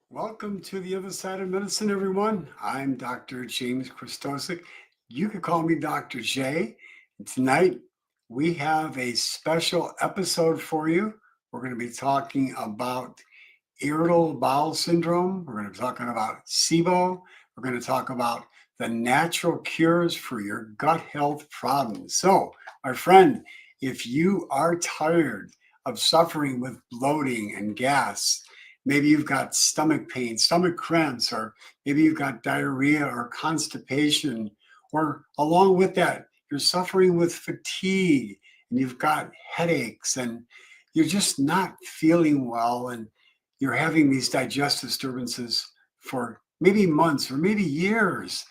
Welcome to the other side of medicine, everyone. I'm Dr. James Krystosik. You can call me Dr. J. And tonight we have a special episode for you. We're going to be talking about irritable bowel syndrome. We're going to be talking about SIBO. We're going to talk about the natural cures for your gut health problems. So, my friend, if you are tired of suffering with bloating and gas, maybe you've got stomach pain, stomach cramps, or maybe you've got diarrhea or constipation, or along with that, you're suffering with fatigue and you've got headaches and you're just not feeling well and you're having these digestive disturbances for maybe months or maybe years,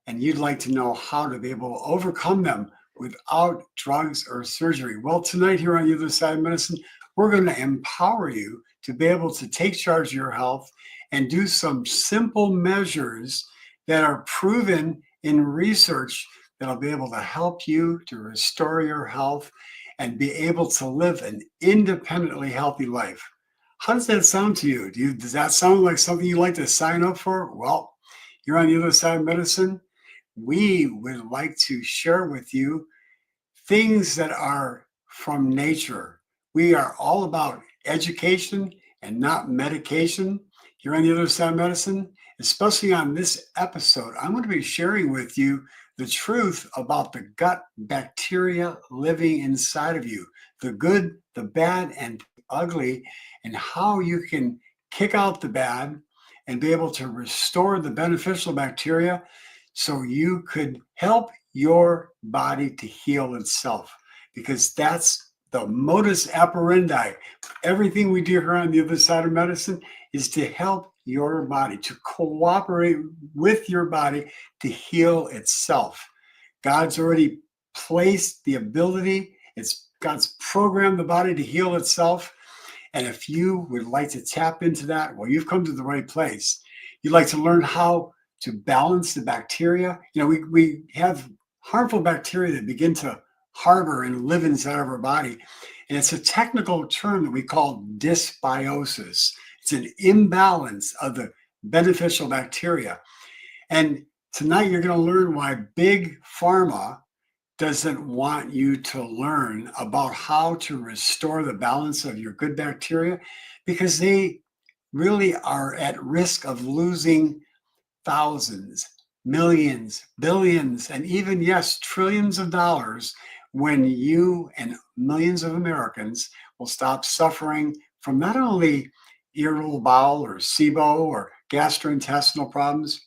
and you'd like to know how to be able to overcome them without drugs or surgery. Well, tonight here on the other side of medicine, we're going to empower you to be able to take charge of your health and do some simple measures that are proven in research that'll be able to help you to restore your health and be able to live an independently healthy life. How does that sound to you? Does that sound like something you'd like to sign up for? Well, you're on the other side of medicine. We would like to share with you things that are from nature. We are all about education and not medication. Here on the other side of medicine, especially on this episode, I'm going to be sharing with you the truth about the gut bacteria living inside of you, the good, the bad, and the ugly, and how you can kick out the bad and be able to restore the beneficial bacteria so you could help your body to heal itself, because that's the modus operandi. Everything we do here on the other side of medicine is to help your body, to cooperate with your body to heal itself. God's already placed the ability, God's programmed the body to heal itself. And if you would like to tap into that, well, you've come to the right place. You'd like to learn how to balance the bacteria. We have harmful bacteria that begin to harbor and live inside of our body. And it's a technical term that we call dysbiosis. It's an imbalance of the beneficial bacteria. And tonight you're going to learn why Big Pharma doesn't want you to learn about how to restore the balance of your good bacteria, because they really are at risk of losing thousands, millions, billions, and even, yes, trillions of dollars when you and millions of Americans will stop suffering from not only irritable bowel or SIBO or gastrointestinal problems,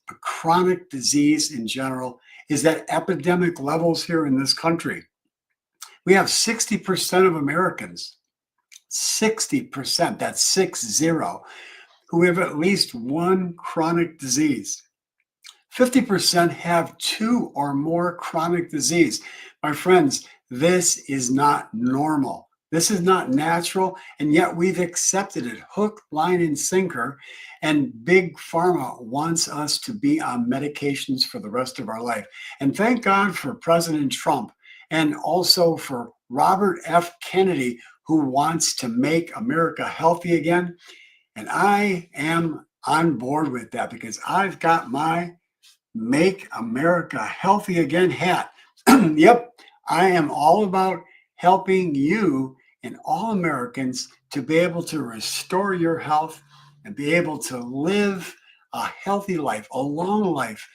but chronic disease in general is at epidemic levels here in this country. We have 60% of Americans, 60%, that's 60, who have at least one chronic disease. 50% have two or more chronic disease. My friends, this is not normal. This is not natural, and yet we've accepted it hook, line, and sinker. And Big Pharma wants us to be on medications for the rest of our life. And thank God for President Trump and also for Robert F. Kennedy, who wants to make America healthy again. And I am on board with that because I've got my Make America Healthy Again hat. Yep, I am all about helping you and all Americans to be able to restore your health and be able to live a healthy life, a long life,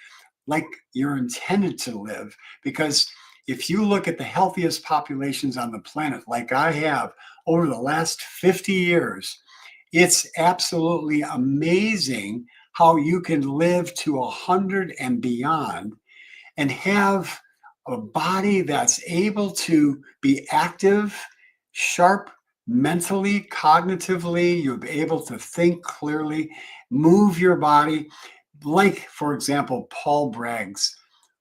like you're intended to live. Because if you look at the healthiest populations on the planet, like I have over the last 50 years, it's absolutely amazing how you can live to 100 and beyond and have a body that's able to be active, sharp, mentally, cognitively. You'll be able to think clearly, move your body. Like, for example, Paul Braggs,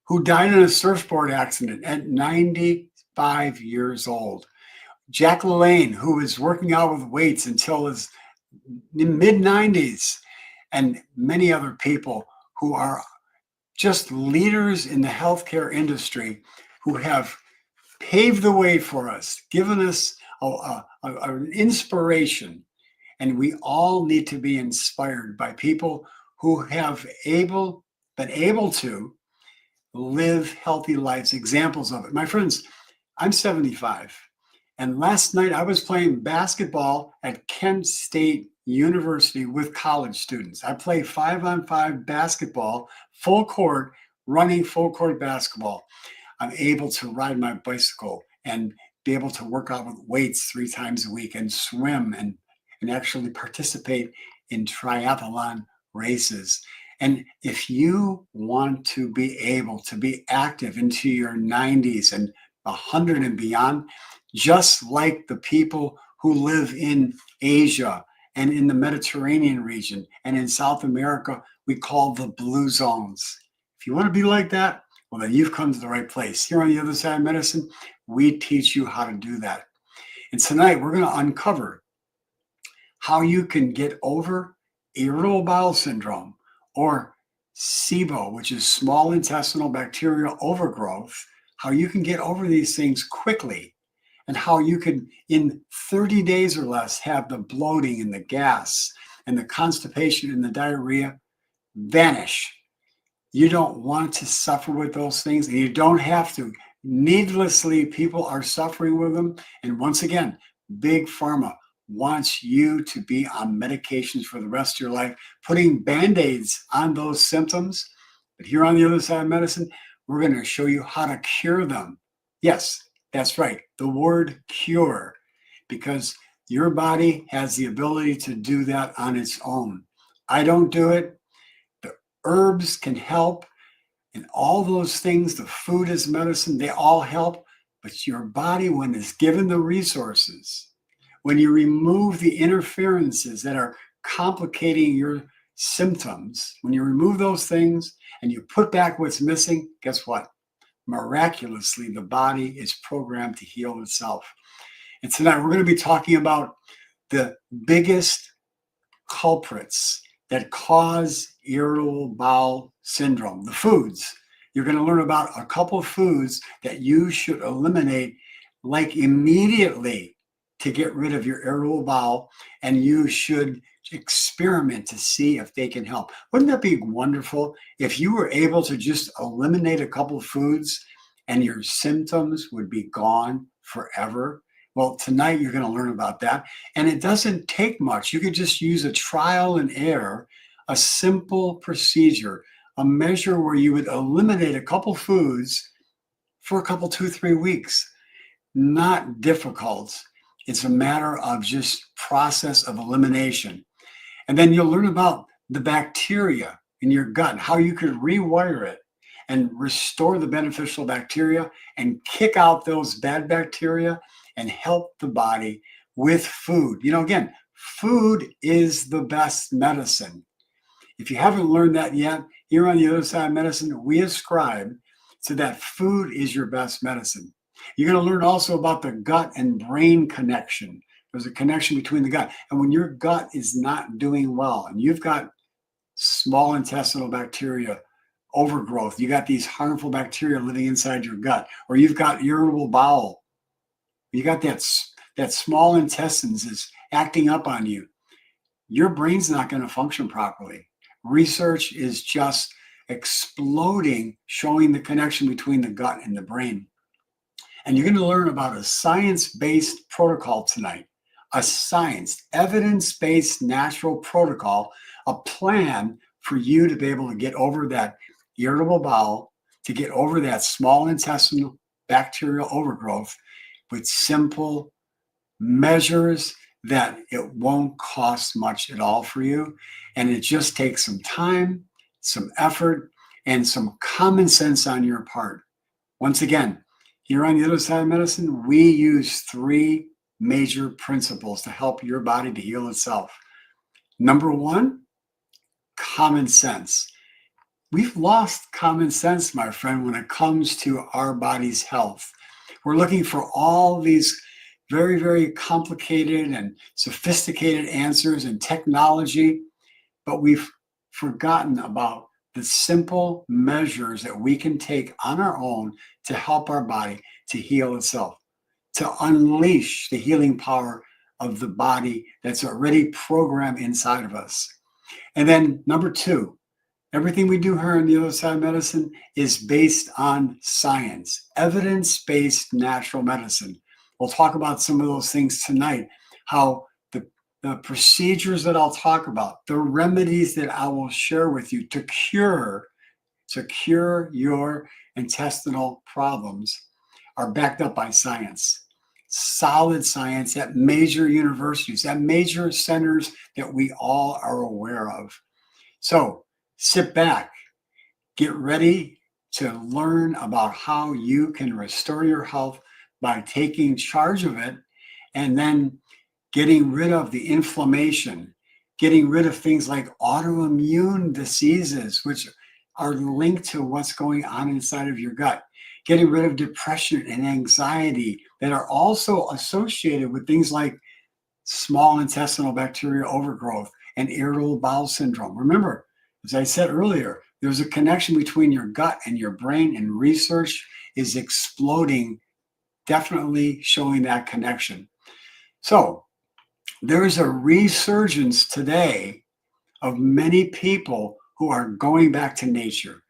who died in a surfboard accident at 95 years old. Jack LaLanne, who was working out with weights until his mid 90s, and many other people who are just leaders in the healthcare industry who have paved the way for us, given us an inspiration. And we all need to be inspired by people who have been able to live healthy lives, examples of it. My friends, I'm 75. And last night I was playing basketball at Kent State University with college students. I play 5-on-5 basketball, full court, running full court basketball. I'm able to ride my bicycle and be able to work out with weights 3 times a week and swim and actually participate in triathlon races. And if you want to be able to be active into your 90s and 100 and beyond, just like the people who live in Asia and in the Mediterranean region and in South America, we call the blue zones. If you want to be like that, well, then you've come to the right place. Here on the other side of medicine, we teach you how to do that. And tonight we're going to uncover how you can get over irritable bowel syndrome, or SIBO, which is small intestinal bacterial overgrowth, how you can get over these things quickly, and how you can, in 30 days or less, have the bloating and the gas and the constipation and the diarrhea vanish. You don't want to suffer with those things, and you don't have to. Needlessly, people are suffering with them. And once again, Big Pharma wants you to be on medications for the rest of your life, putting Band-Aids on those symptoms. But here on the other side of medicine, we're going to show you how to cure them. Yes, that's right, the word cure, because your body has the ability to do that on its own. I don't do it. The herbs can help, and all those things, the food is medicine, they all help. But your body, when it's given the resources, when you remove the interferences that are complicating your symptoms, when you remove those things and you put back what's missing, guess what? Miraculously, the body is programmed to heal itself. And tonight we're going to be talking about the biggest culprits that cause irritable bowel syndrome, the foods. You're going to learn about a couple of foods that you should eliminate like immediately to get rid of your irritable bowel, and you should experiment to see if they can help. Wouldn't that be wonderful if you were able to just eliminate a couple of foods and your symptoms would be gone forever? Well, tonight you're going to learn about that. And it doesn't take much. You could just use a trial and error, a simple procedure, a measure where you would eliminate a couple foods for a couple, 2-3 weeks. Not difficult. It's a matter of just process of elimination. And then you'll learn about the bacteria in your gut, how you could rewire it and restore the beneficial bacteria and kick out those bad bacteria and help the body with food. You know, again, food is the best medicine. If you haven't learned that yet, here on the other side of medicine, we ascribe to that food is your best medicine. You're going to learn also about the gut and brain connection. There's a connection between the gut. And when your gut is not doing well and you've got small intestinal bacteria overgrowth, you got these harmful bacteria living inside your gut, or you've got irritable bowel, you got that small intestines is acting up on you, your brain's not going to function properly. Research is just exploding, showing the connection between the gut and the brain. And you're going to learn about a science-based protocol tonight, a evidence-based natural protocol, a plan for you to be able to get over that irritable bowel, to get over that small intestinal bacterial overgrowth with simple measures that it won't cost much at all for you. And it just takes some time, some effort, and some common sense on your part. Once again, here on the other side of medicine, we use 3 major principles to help your body to heal itself. Number 1, common sense. We've lost common sense, my friend, when it comes to our body's health. We're looking for all these very, very complicated and sophisticated answers and technology, but we've forgotten about the simple measures that we can take on our own to help our body to heal itself, to unleash the healing power of the body that's already programmed inside of us. And then number two, everything we do here on the other side of medicine is based on science, evidence-based natural medicine. We'll talk about some of those things tonight, how the procedures that I'll talk about, the remedies that I will share with you to cure your intestinal problems are backed up by science, solid science at major universities, at major centers that we all are aware of. So sit back, get ready to learn about how you can restore your health by taking charge of it and then getting rid of the inflammation, getting rid of things like autoimmune diseases, which are linked to what's going on inside of your gut, getting rid of depression and anxiety that are also associated with things like small intestinal bacterial overgrowth and irritable bowel syndrome. Remember, as I said earlier, there's a connection between your gut and your brain, and research is exploding, definitely showing that connection. So there's a resurgence today of many people who are going back to nature.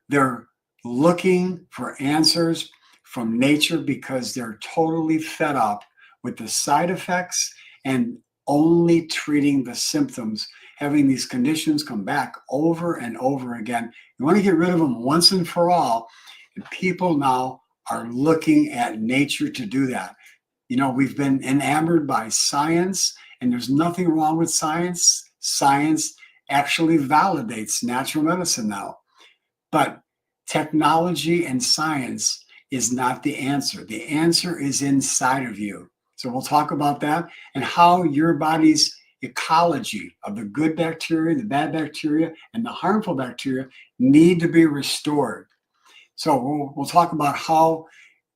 They're looking for answers from nature because they're totally fed up with the side effects and only treating the symptoms, having these conditions come back over and over again. You want to get rid of them once and for all. And people now are looking at nature to do that. You know, we've been enamored by science, and there's nothing wrong with science. Science actually validates natural medicine now. But technology and science is not the answer. The answer is inside of you. So we'll talk about that and how your body's ecology of the good bacteria, the bad bacteria, and the harmful bacteria need to be restored. So we'll talk about how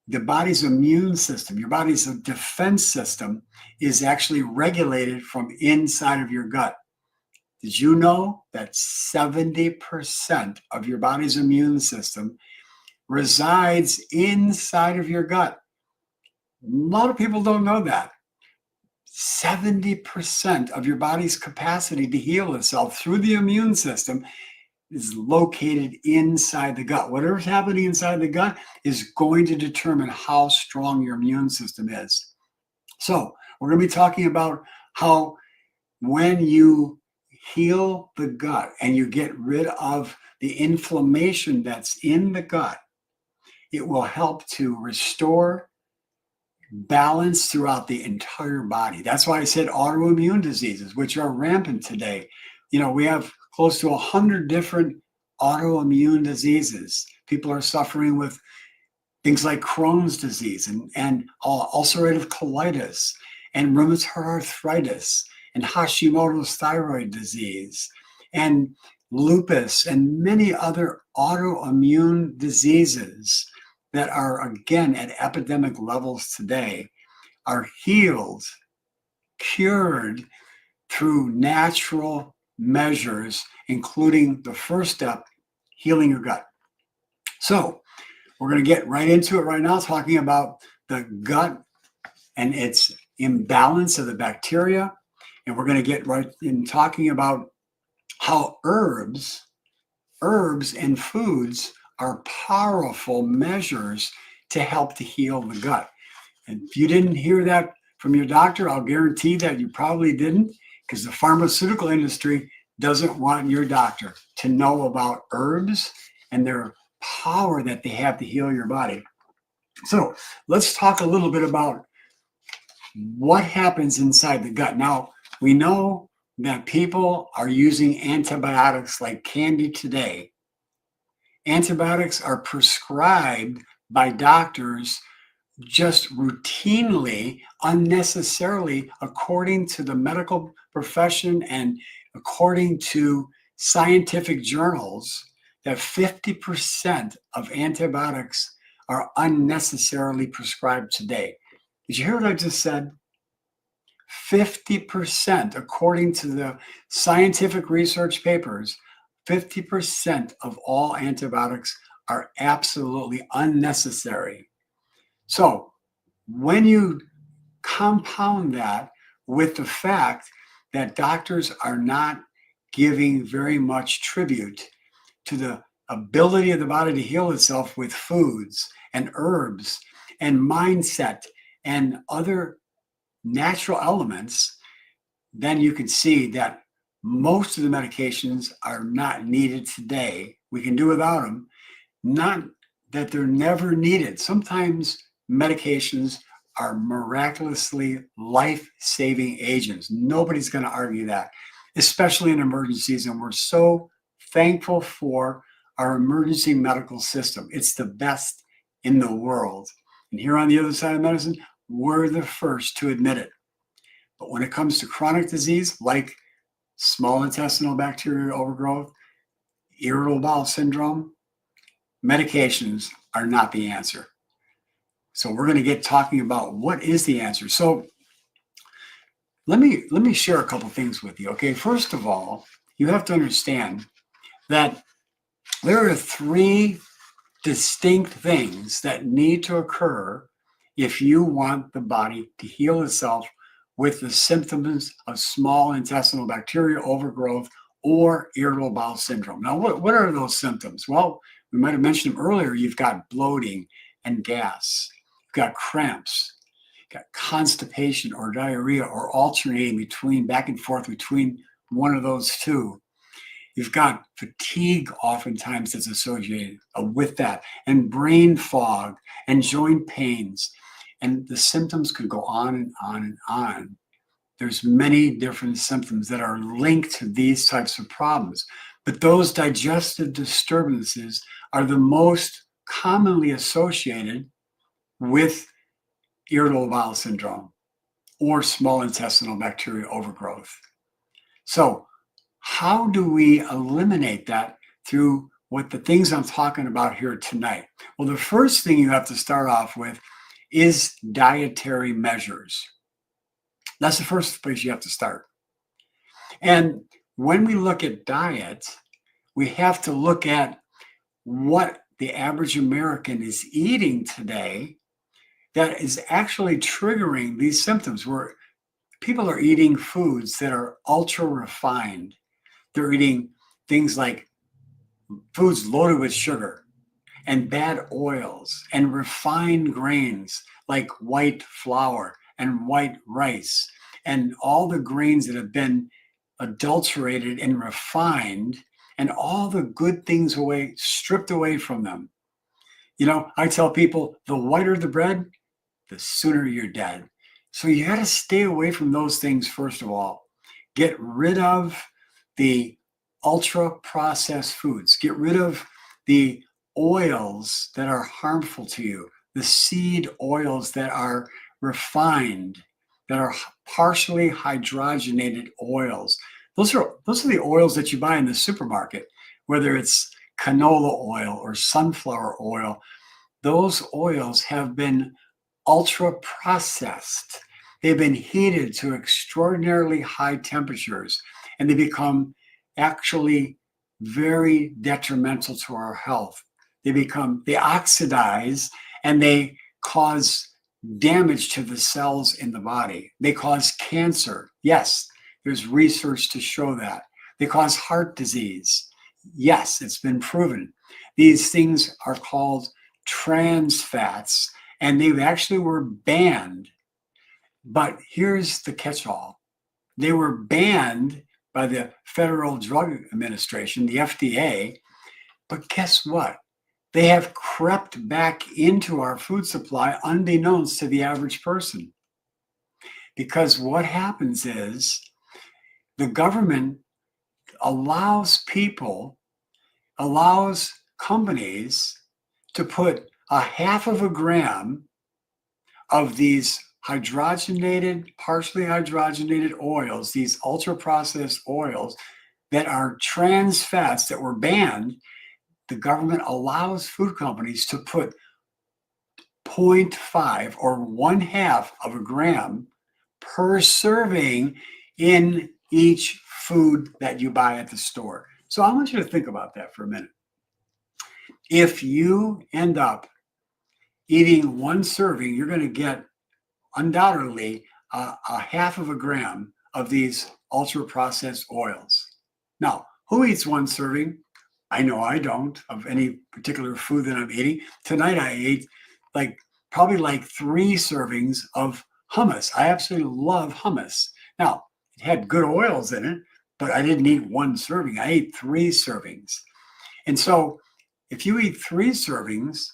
the body's immune system, your body's defense system, is actually regulated from inside of your gut. Did you know that 70% of your body's immune system resides inside of your gut? A lot of people don't know that. 70% of your body's capacity to heal itself through the immune system is located inside the gut. Whatever's happening inside the gut is going to determine how strong your immune system is. So we're going to be talking about how when you heal the gut and you get rid of the inflammation that's in the gut, it will help to restore balance throughout the entire body. That's why I said autoimmune diseases, which are rampant today. You know, we have close to 100 different autoimmune diseases. People are suffering with things like Crohn's disease and ulcerative colitis and rheumatoid arthritis and Hashimoto's thyroid disease and lupus and many other autoimmune diseases that are, again, at epidemic levels today, are healed, cured through natural measures, including the first step, healing your gut. So we're going to get right into it right now, talking about the gut and its imbalance of the bacteria. And we're going to get right in talking about how herbs and foods are powerful measures to help to heal the gut. And if you didn't hear that from your doctor, I'll guarantee that you probably didn't, because the pharmaceutical industry doesn't want your doctor to know about herbs and their power that they have to heal your body. So let's talk a little bit about what happens inside the gut. Now, we know that people are using antibiotics like candy today. Antibiotics are prescribed by doctors just routinely, unnecessarily, according to the medical profession and according to scientific journals, that 50% of antibiotics are unnecessarily prescribed today. Did you hear what I just said? 50%, according to the scientific research papers, 50% of all antibiotics are absolutely unnecessary. So when you compound that with the fact that doctors are not giving very much tribute to the ability of the body to heal itself with foods and herbs and mindset and other natural elements, then you can see that most of the medications are not needed today. We can do without them. Not that they're never needed. Sometimes medications are miraculously life-saving agents. Nobody's going to argue that, especially in emergencies. And we're so thankful for our emergency medical system. It's the best in the world. And here on the other side of medicine, we're the first to admit it. But when it comes to chronic disease like small intestinal bacterial overgrowth, irritable bowel syndrome, medications are not the answer. So we're going to get talking about what is the answer. So let me share a couple things with you. Okay, first of all, you have to understand that there are three distinct things that need to occur if you want the body to heal itself with the symptoms of small intestinal bacterial overgrowth or irritable bowel syndrome. Now, what are those symptoms? Well, we might have mentioned them earlier. You've got bloating and gas. You've got cramps. You've got constipation or diarrhea or alternating between back and forth between one of those two. You've got fatigue oftentimes that's associated with that, and brain fog and joint pains. And the symptoms could go on and on and on. There's many different symptoms that are linked to these types of problems. But those digestive disturbances are the most commonly associated with irritable bowel syndrome or small intestinal bacterial overgrowth. So how do we eliminate that through what the things I'm talking about here tonight? Well, the first thing you have to start off with is dietary measures. That's the first place you have to start. And when we look at diet, we have to look at what the average American is eating today that is actually triggering these symptoms, where people are eating foods that are ultra refined. They're eating things like foods loaded with sugar and bad oils and refined grains like white flour and white rice and all the grains that have been adulterated and refined, and all the good things stripped away from them. You know, I tell people, the whiter the bread, the sooner you're dead. So you got to stay away from those things first of all. Get rid of the ultra processed foods. Get rid of the oils that are harmful to you, the seed oils that are refined, that are partially hydrogenated oils. Those are the oils that you buy in the supermarket, whether it's canola oil or sunflower oil. Those oils have been ultra processed. They've been heated to extraordinarily high temperatures, and they become actually very detrimental to our health. They oxidize, and they cause damage to the cells in the body. They cause cancer. Yes, there's research to show that. They cause heart disease. Yes, it's been proven. These things are called trans fats, and they actually were banned. But here's the catch-all. They were banned by the Federal Drug Administration, the FDA, but guess what? They have crept back into our food supply unbeknownst to the average person. Because what happens is the government allows companies to put a half of a gram of these partially hydrogenated oils, these ultra-processed oils that are trans fats that were banned. The government allows food companies to put 0.5 or 1/2 of a gram per serving in each food that you buy at the store. So I want you to think about that for a minute. If you end up eating one serving, you're going to get undoubtedly a half of a gram of these ultra processed oils. Now, who eats one serving? I know I don't, of any particular food that I'm eating. Tonight I ate probably like 3 servings of hummus. I absolutely love hummus. Now, it had good oils in it, but I didn't eat 1 serving. I ate 3 servings. And so if you eat 3 servings,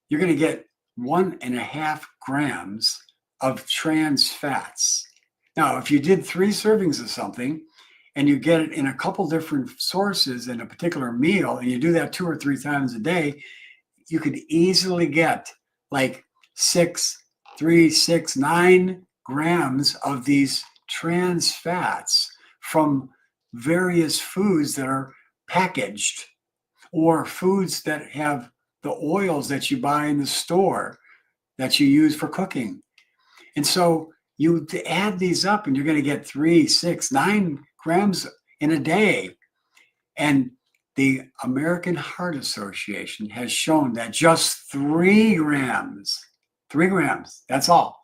you're going to get 1.5 grams of trans fats. Now, if you did 3 servings of something and you get it in a couple different sources in a particular meal, and you do that 2 or 3 times a day, you could easily get like 9 grams of these trans fats from various foods that are packaged, or foods that have the oils that you buy in the store that you use for cooking. And so you add these up and you're going to get 3, 6, 9 grams in a day. And the American Heart Association has shown that just 3 grams, that's all,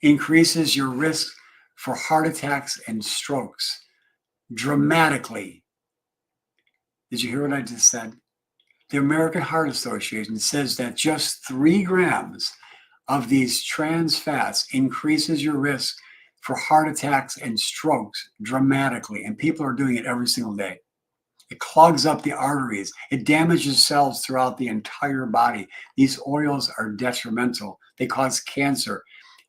increases your risk for heart attacks and strokes dramatically. Did you hear what I just said? The American Heart Association says that just 3 grams of these trans fats increases your risk for heart attacks and strokes dramatically. And people are doing it every single day. It clogs up the arteries. It damages cells throughout the entire body. These oils are detrimental. They cause cancer,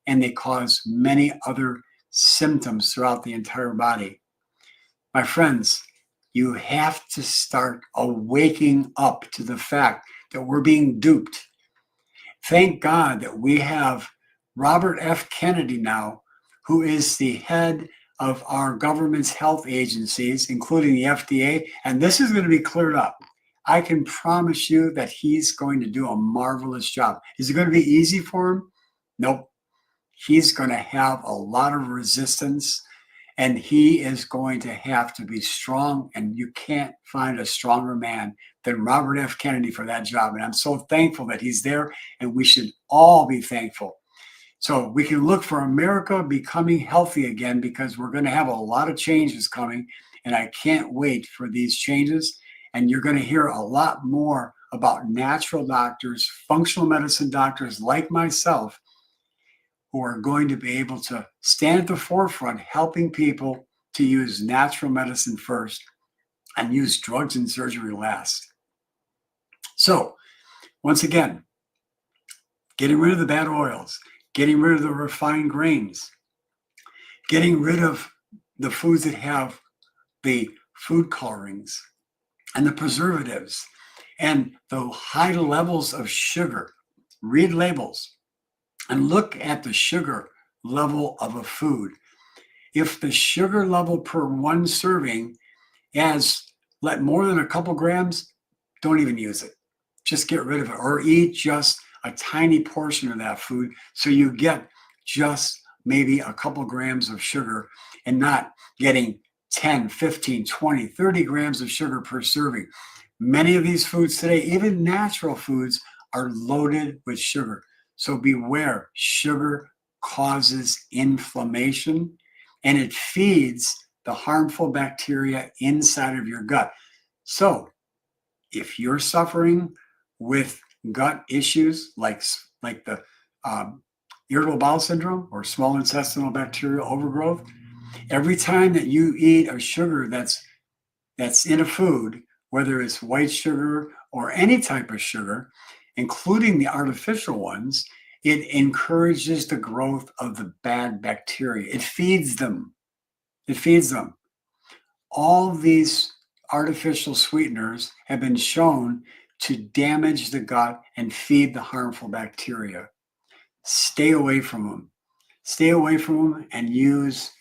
and they cause many other symptoms throughout the entire body. My friends, you have to start waking up to the fact that we're being duped. Thank God that we have Robert F. Kennedy now, who is the head of our government's health agencies, including the FDA, and this is going to be cleared up. I can promise you that he's going to do a marvelous job. Is it going to be easy for him? Nope. He's going to have a lot of resistance, and he is going to have to be strong, and you can't find a stronger man than Robert F. Kennedy for that job. And I'm so thankful that he's there, and we should all be thankful. So we can look for America becoming healthy again, because we're going to have a lot of changes coming, and I can't wait for these changes. And you're going to hear a lot more about natural doctors, functional medicine doctors like myself, who are going to be able to stand at the forefront helping people to use natural medicine first and use drugs and surgery last. So, once again, getting rid of the bad oils, getting rid of the refined grains, getting rid of the foods that have the food colorings and the preservatives and the high levels of sugar. Read labels and look at the sugar level of a food. If the sugar level per 1 serving has more than a couple grams, don't even use it. Just get rid of it, or eat just a tiny portion of that food so you get just maybe a couple grams of sugar and not getting 10, 15, 20, 30 grams of sugar per serving. Many of these foods today, even natural foods, are loaded with sugar. So beware, sugar causes inflammation, and it feeds the harmful bacteria inside of your gut. So if you're suffering with gut issues like the irritable bowel syndrome or small intestinal bacterial overgrowth, every time that you eat a sugar that's in a food, whether it's white sugar or any type of sugar, including the artificial ones, it encourages the growth of the bad bacteria. It feeds them. It feeds them. All these artificial sweeteners have been shown to damage the gut and feed the harmful bacteria. Stay away from them. Stay away from them and use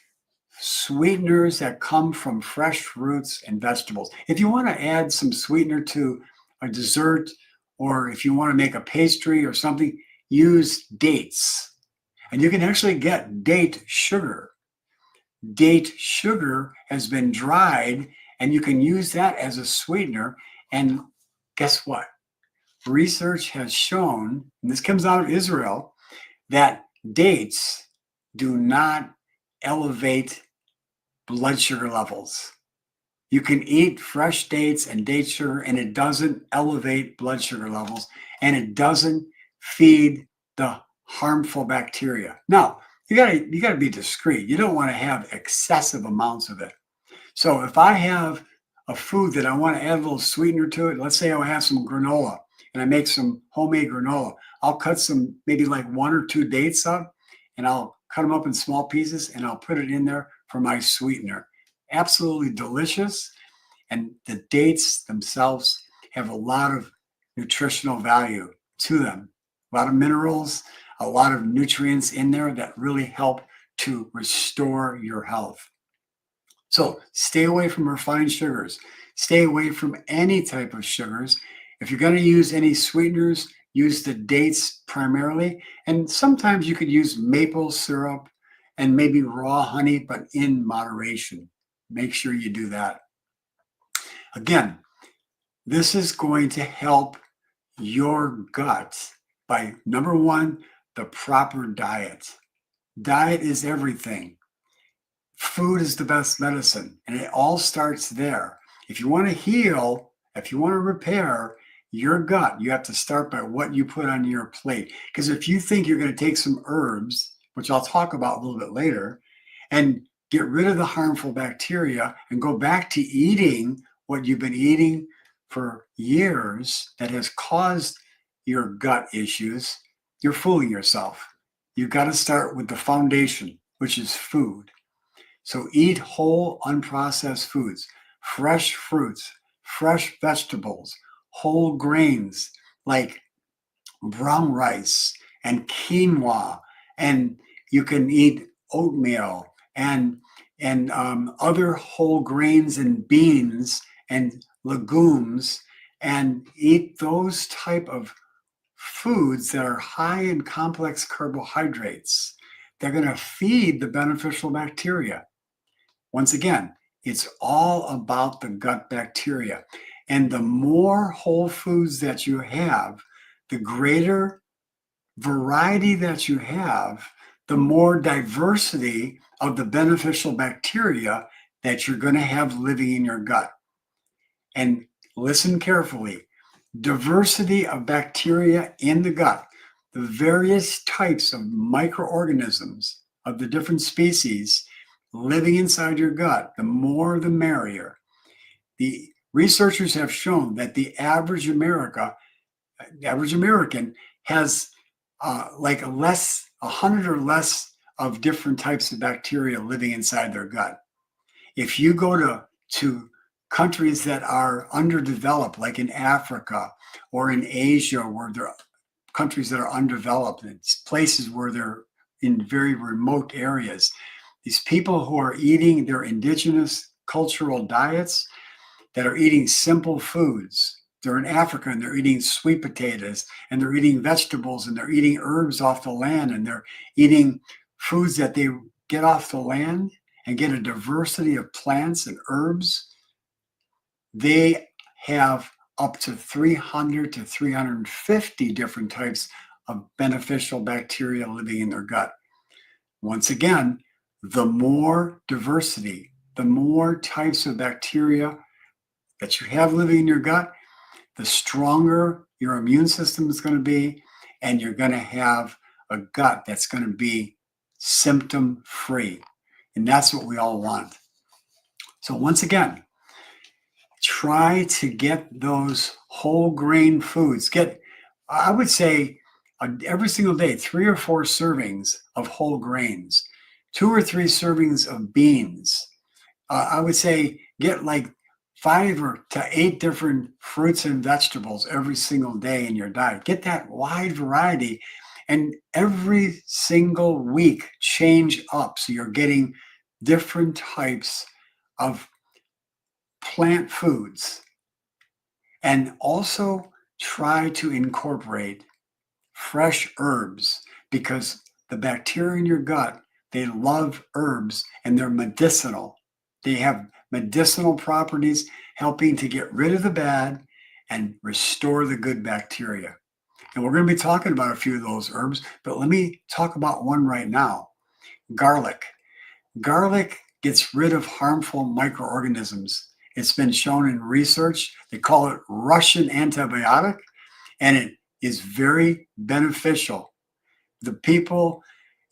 sweeteners that come from fresh fruits and vegetables. If you want to add some sweetener to a dessert, or if you want to make a pastry or something, use dates. And you can actually get date sugar. Date sugar has been dried, and you can use that as a sweetener. And guess what? Research has shown, and this comes out of Israel, that dates do not elevate blood sugar levels. You can eat fresh dates and date sugar, and it doesn't elevate blood sugar levels, and it doesn't feed the harmful bacteria. Now, you gotta be discreet. You don't want to have excessive amounts of it. So if I have a food that I want to add a little sweetener to it, let's say I have some granola and I make some homemade granola, I'll cut some maybe like 1 or 2 dates up, and I'll cut them up in small pieces, and I'll put it in there for my sweetener. Absolutely delicious. And the dates themselves have a lot of nutritional value to them, a lot of minerals, a lot of nutrients in there that really help to restore your health. So stay away from refined sugars. Stay away from any type of sugars. If you're going to use any sweeteners, use the dates primarily. And sometimes you could use maple syrup and maybe raw honey, but in moderation. Make sure you do that. Again, this is going to help your gut by number one, the proper diet. Diet is everything. Food is the best medicine, and it all starts there. If you want to heal, if you want to repair your gut, you have to start by what you put on your plate. Because if you think you're going to take some herbs, which I'll talk about a little bit later, and get rid of the harmful bacteria and go back to eating what you've been eating for years that has caused your gut issues, you're fooling yourself. You've got to start with the foundation, which is food. So eat whole, unprocessed foods, fresh fruits, fresh vegetables, whole grains like brown rice and quinoa, and you can eat oatmeal and other whole grains and beans and legumes, and eat those type of foods that are high in complex carbohydrates. They're going to feed the beneficial bacteria. Once again, it's all about the gut bacteria. And the more whole foods that you have, the greater variety that you have, the more diversity of the beneficial bacteria that you're going to have living in your gut. And listen carefully, diversity of bacteria in the gut, the various types of microorganisms of the different species living inside your gut, the more the merrier. The researchers have shown that the average American has like 100 or less of different types of bacteria living inside their gut. If you go to countries that are underdeveloped, like in Africa or in Asia, where there are countries that are undeveloped, it's places where they're in very remote areas, these people who are eating their indigenous cultural diets, that are eating simple foods. They're in Africa and they're eating sweet potatoes and they're eating vegetables and they're eating herbs off the land and they're eating foods that they get off the land and get a diversity of plants and herbs. They have up to 300 to 350 different types of beneficial bacteria living in their gut. Once again, the more diversity, the more types of bacteria that you have living in your gut, the stronger your immune system is going to be, and you're going to have a gut that's going to be symptom free. And that's what we all want. So once again, try to get those whole grain foods. I would say, every single day, 3 or 4 servings of whole grains, 2 or 3 servings of beans. I would say get like 5 or to 8 different fruits and vegetables every single day in your diet. Get that wide variety, and every single week change up so you're getting different types of plant foods. And also try to incorporate fresh herbs, because the bacteria in your gut, they love herbs and they're medicinal. They have medicinal properties, helping to get rid of the bad and restore the good bacteria. And we're going to be talking about a few of those herbs, but let me talk about one right now. Garlic. Garlic gets rid of harmful microorganisms. It's been shown in research. They call it Russian antibiotic, and it is very beneficial. The people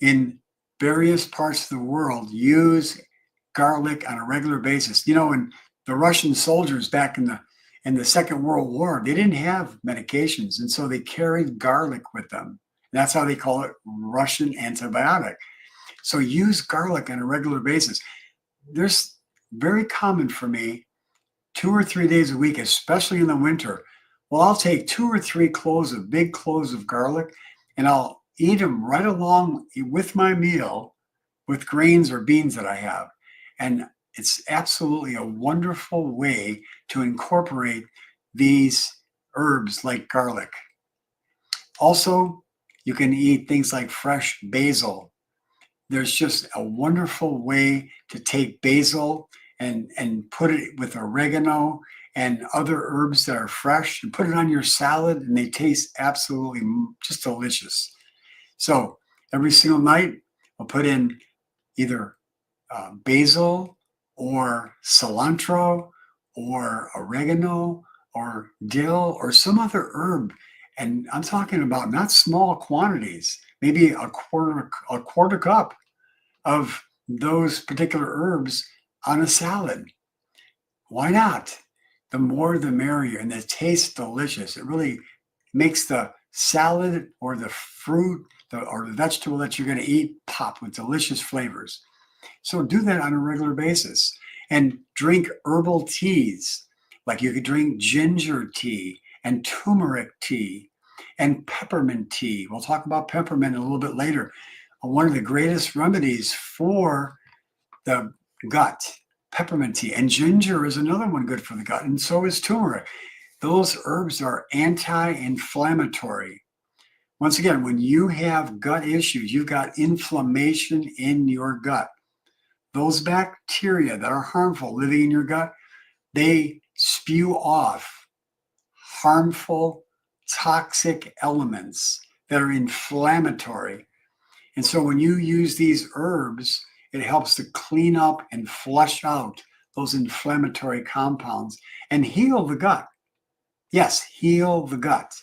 in various parts of the world use garlic on a regular basis. You know, when the Russian soldiers back in the Second World War, they didn't have medications, and so they carried garlic with them. That's how they call it Russian antibiotic. So use garlic on a regular basis. There's very common for me 2 or 3 days a week, especially in the winter. Well, I'll take 2 or 3 big cloves of garlic, and I'll eat them right along with my meal with grains or beans that I have. And it's absolutely a wonderful way to incorporate these herbs like garlic. Also, you can eat things like fresh basil. There's just a wonderful way to take basil and put it with oregano and other herbs that are fresh and put it on your salad, and they taste absolutely just delicious. So every single night, I'll put in either basil or cilantro or oregano or dill or some other herb. And I'm talking about not small quantities, maybe a quarter cup of those particular herbs on a salad. Why not? The more the merrier, and it tastes delicious. It really makes the salad or the fruit or the vegetable that you're going to eat pop with delicious flavors. So do that on a regular basis and drink herbal teas. Like you could drink ginger tea and turmeric tea and peppermint tea. We'll talk about peppermint a little bit later. One of the greatest remedies for the gut, peppermint tea. And ginger is another one good for the gut, and so is turmeric. Those herbs are anti-inflammatory. Once again, when you have gut issues, you've got inflammation in your gut. Those bacteria that are harmful living in your gut, they spew off harmful, toxic elements that are inflammatory. And so when you use these herbs, it helps to clean up and flush out those inflammatory compounds and heal the gut. Yes, heal the gut.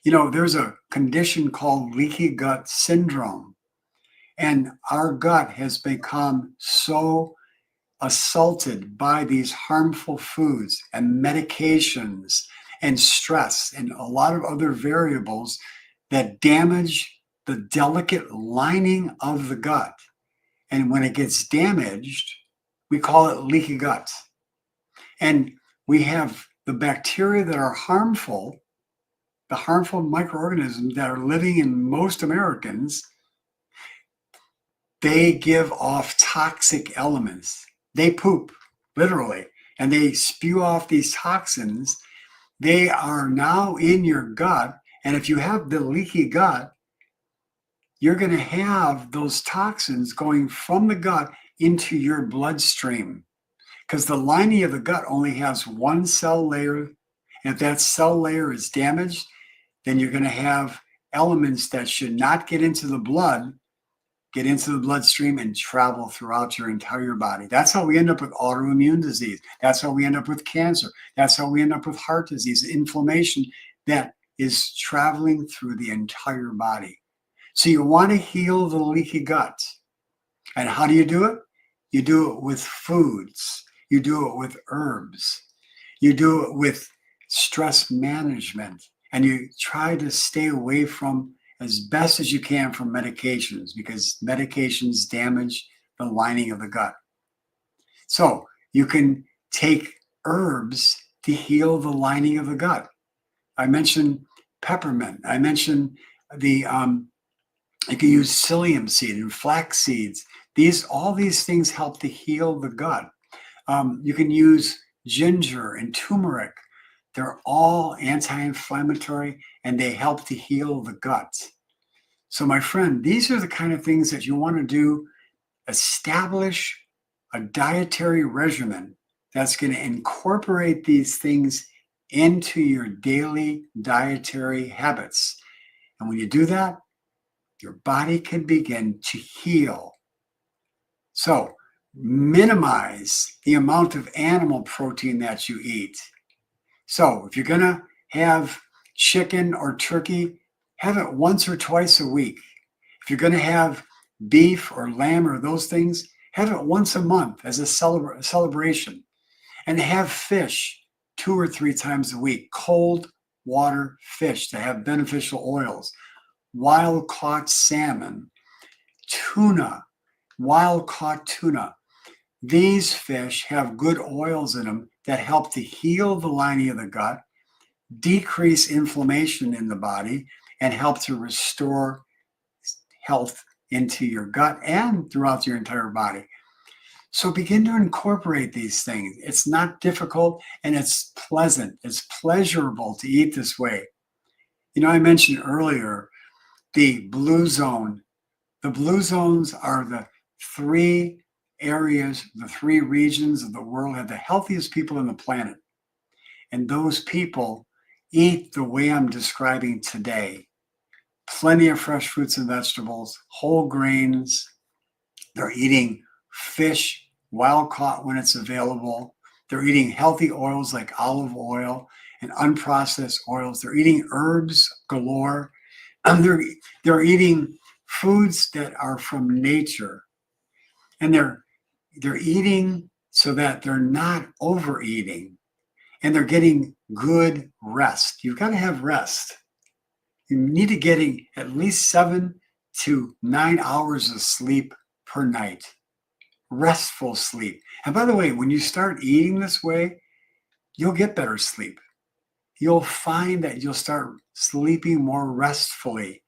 You know, there's a condition called leaky gut syndrome, and our gut has become so assaulted by these harmful foods and medications and stress and a lot of other variables that damage the delicate lining of the gut. And when it gets damaged, we call it leaky gut. And we have the bacteria that are harmful, the harmful microorganisms that are living in most Americans. They give off toxic elements. They poop, literally, and they spew off these toxins. They are now in your gut. And if you have the leaky gut, you're going to have those toxins going from the gut into your bloodstream, because the lining of the gut only has one cell layer. And if that cell layer is damaged, then you're going to have elements that should not get into the blood, get into the bloodstream and travel throughout your entire body. That's how we end up with autoimmune disease. That's how we end up with cancer. That's how we end up with heart disease, inflammation that is traveling through the entire body. So you want to heal the leaky gut. And how do you do it? You do it with foods. You do it with herbs. You do it with stress management. And you try to stay away from, as best as you can, from medications, because medications damage the lining of the gut. So you can take herbs to heal the lining of the gut. I mentioned peppermint. I mentioned you can use psyllium seed and flax seeds. All these things help to heal the gut. You can use ginger and turmeric. They're all anti-inflammatory, and they help to heal the gut. So my friend, these are the kind of things that you want to do. Establish a dietary regimen that's going to incorporate these things into your daily dietary habits. And when you do that, your body can begin to heal. So minimize the amount of animal protein that you eat. So if you're going to have chicken or turkey, have it once or twice a week. If you're going to have beef or lamb or those things, have it once a month as a celebration. And have fish 2 or 3 times a week, cold water fish that have beneficial oils, wild caught salmon, tuna, wild caught tuna. These fish have good oils in them that help to heal the lining of the gut, decrease inflammation in the body, and help to restore health into your gut and throughout your entire body. So begin to incorporate these things. It's not difficult and it's pleasant. It's pleasurable to eat this way. You know, I mentioned earlier the blue zone. The blue zones are the 3 areas, the 3 regions of the world have the healthiest people on the planet. And those people eat the way I'm describing today. Plenty of fresh fruits and vegetables, whole grains. They're eating fish, wild caught when it's available. They're eating healthy oils like olive oil and unprocessed oils. They're eating herbs galore. They're eating foods that are from nature. And they're eating so that they're not overeating. And they're getting good rest. You've got to have rest. You need to get at least 7 to 9 hours of sleep per night. Restful sleep. And by the way, when you start eating this way, you'll get better sleep. You'll find that you'll start sleeping more restfully.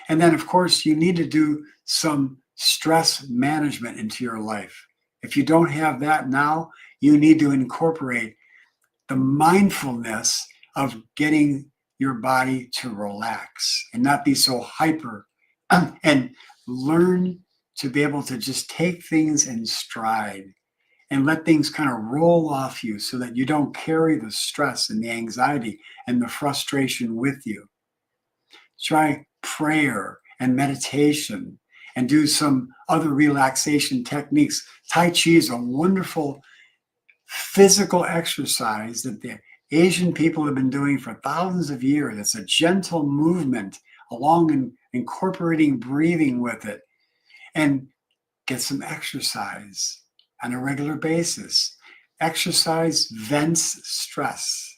And then, of course, you need to do some stress management into your life. If you don't have that now, you need to incorporate the mindfulness of getting your body to relax and not be so hyper and learn to be able to just take things in stride and let things kind of roll off you so that you don't carry the stress and the anxiety and the frustration with you. Try prayer and meditation and do some other relaxation techniques. Tai Chi is a wonderful physical exercise that the Asian people have been doing for thousands of years. It's a gentle movement along and incorporating breathing with it. And get some exercise on a regular basis. Exercise vents stress.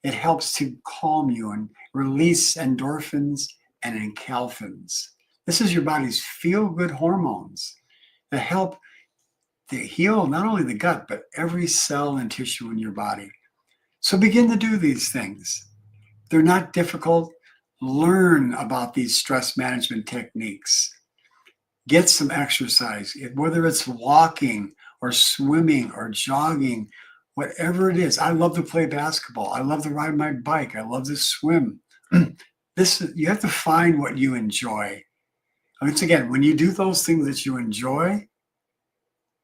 It helps to calm you and release endorphins and enkephalins. This is your body's feel-good hormones that help to heal not only the gut, but every cell and tissue in your body. So begin to do these things. They're not difficult. Learn about these stress management techniques. Get some exercise, whether it's walking or swimming or jogging, whatever it is. I love to play basketball. I love to ride my bike. I love to swim. You have to find what you enjoy. Once again, when you do those things that you enjoy,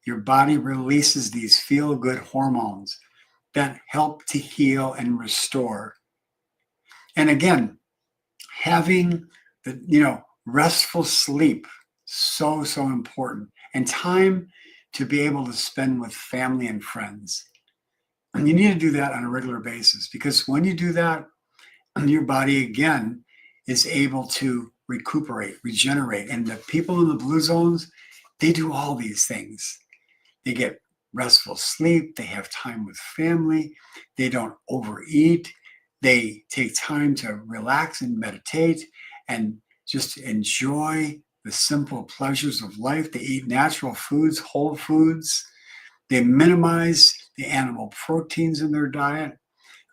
your body releases these feel-good hormones that help to heal and restore. And again, having the restful sleep, so important, and time to be able to spend with family and friends. And you need to do that on a regular basis, because when you do that, your body again is able to recuperate, regenerate. And the people in the blue zones, they do all these things. They get restful sleep, they have time with family, they don't overeat, they take time to relax and meditate and just enjoy the simple pleasures of life. They eat natural foods, whole foods. They minimize the animal proteins in their diet.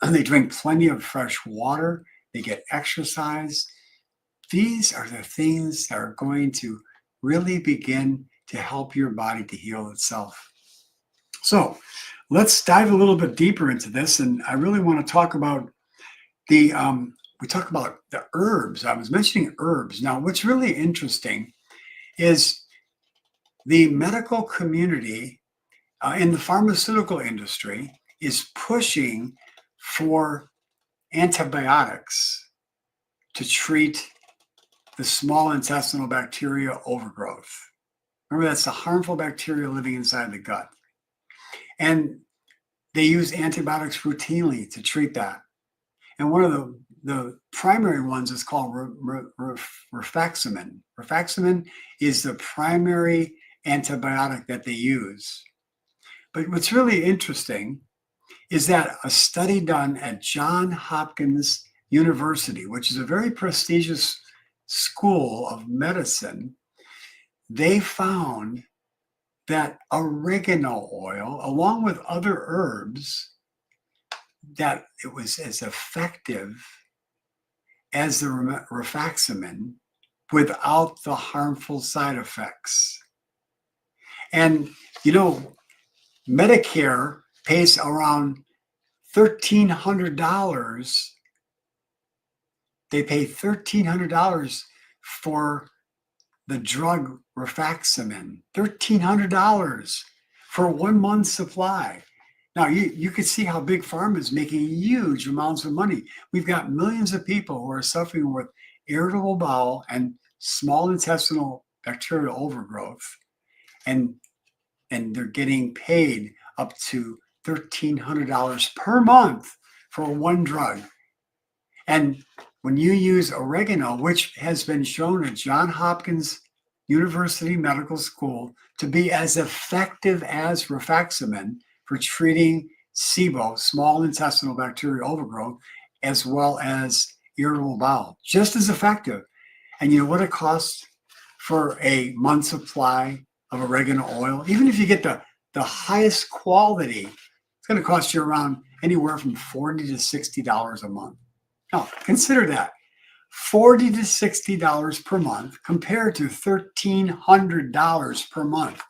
And they drink plenty of fresh water. They get exercise. These are the things that are going to really begin to help your body to heal itself. So let's dive a little bit deeper into this. And I really want to talk about we talk about the herbs. I was mentioning herbs. Now, what's really interesting is the medical community in the pharmaceutical industry is pushing for antibiotics to treat the small intestinal bacteria overgrowth. Remember, that's the harmful bacteria living inside the gut. And they use antibiotics routinely to treat that. And one of the primary ones is called rifaximin. Rifaximin is the primary antibiotic that they use. But what's really interesting is that a study done at Johns Hopkins University, which is a very prestigious school of medicine, they found that oregano oil, along with other herbs, that it was as effective as the rifaximin without the harmful side effects. And, Medicare pays around $1,300. They pay $1,300 for the drug rifaximin. $1,300 for 1 month's supply. Now, you can see how Big Pharma is making huge amounts of money. We've got millions of people who are suffering with irritable bowel and small intestinal bacterial overgrowth, and they're getting paid up to $1,300 per month for one drug. And when you use oregano, which has been shown at Johns Hopkins University Medical School to be as effective as rifaximin for treating SIBO, small intestinal bacterial overgrowth, as well as irritable bowel, just as effective. And you know what it costs for a month's supply of oregano oil? Even if you get the highest quality, it's going to cost you around anywhere from $40 to $60 a month. Now, consider that. $40 to $60 per month compared to $1,300 per month.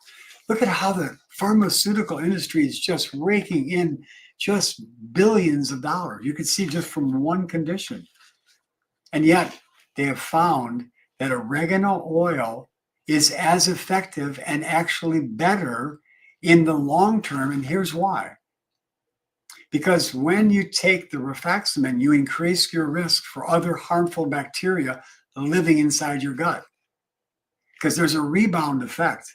Look at how the pharmaceutical industry is just raking in just billions of dollars. You could see just from one condition. And yet they have found that oregano oil is as effective and actually better in the long term. And here's why. Because when you take the rifaximin, you increase your risk for other harmful bacteria living inside your gut, because there's a rebound effect.